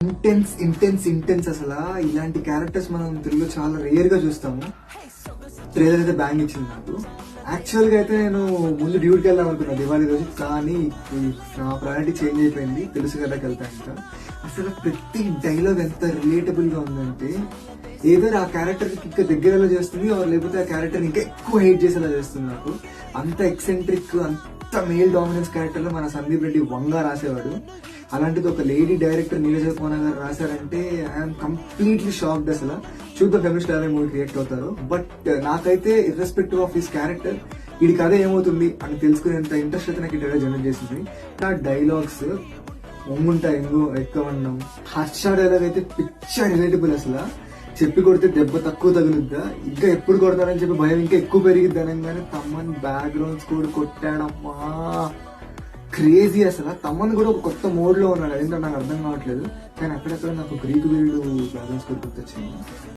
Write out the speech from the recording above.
Intense intense intense అసలు ఇలాంటి characters మనం తెలుగులో చాలా రేర్ గా చూస్తాము. ట్రైలర్ అయితే బ్యాంగ్ ఇచ్చింది నాకు. యాక్చువల్ గా అయితే నేను ముందు డ్యూటీకి వెళ్దాం అనుకున్నా దివాళీ రోజు, కానీ నా ప్రయారిటీ చేంజ్ అయిపోయింది. తెలుసు కదా వెళ్తాను ఇంకా. అసలు ప్రతి డైలాగ్ ఎంత రిలేటబుల్ గా ఉందంటే ఏదో ఆ క్యారెక్టర్ కి ఇంకా దగ్గరలో చేస్తుంది, లేకపోతే ఆ క్యారెక్టర్ ఇంకా ఎక్కువ హేట్ చేసేలా చేస్తుంది నాకు. అంత ఎక్సెంట్రిక్, అంత మేల్ డామినెన్స్ క్యారెక్టర్ లో మన సందీప్ రెడ్డి వంగా రాసేవాడు. అలాంటిది ఒక లేడీ డైరెక్టర్ నీరజ కోన గారు రాశారంటే ఐఎమ్ కంప్లీట్లీ షాక్డ్. అసలు చూద్దాం ఫెమినిస్ట్ అనే మూవీకి రియాక్ట్ అవుతారు. బట్ నాకైతే ఇర్రెస్పెక్టివ్ ఆఫ్ హిస్ క్యారెక్టర్ వీడి కథ ఏమవుతుంది అని తెలుసుకునేంత ఇంట్రెస్ట్ అయితే నాకు ఈ డైలాగ్ జనరేట్ చేసింది. నా డైలాగ్స్ ఒంగుంటా ఎక్కువ అన్నాం. హర్ష డైలాగ్ అయితే పిచ్చ రిలేటబుల్. అసలు చెప్పి కొడితే దెబ్బ తక్కువ తగులుద్దా, ఇంకా ఎప్పుడు కొడతారని చెప్పి భయం ఇంకా ఎక్కువ పెరిగిద్ది అనగానే తమ్మన్ బ్యాక్గ్రౌండ్ స్కోర్ కొట్టాడమ్మా, క్రేజీ. అసలు తమ్మన్ కూడా ఒక కొత్త మోడ్ లో ఉన్నాడు. అదేంటో నాకు అర్థం కావట్లేదు, కానీ అక్కడక్కడ నాకు గ్రీకు వీరుడు బ్యాక్గ్రౌండ్ స్కోర్ గుర్తొచ్చింది.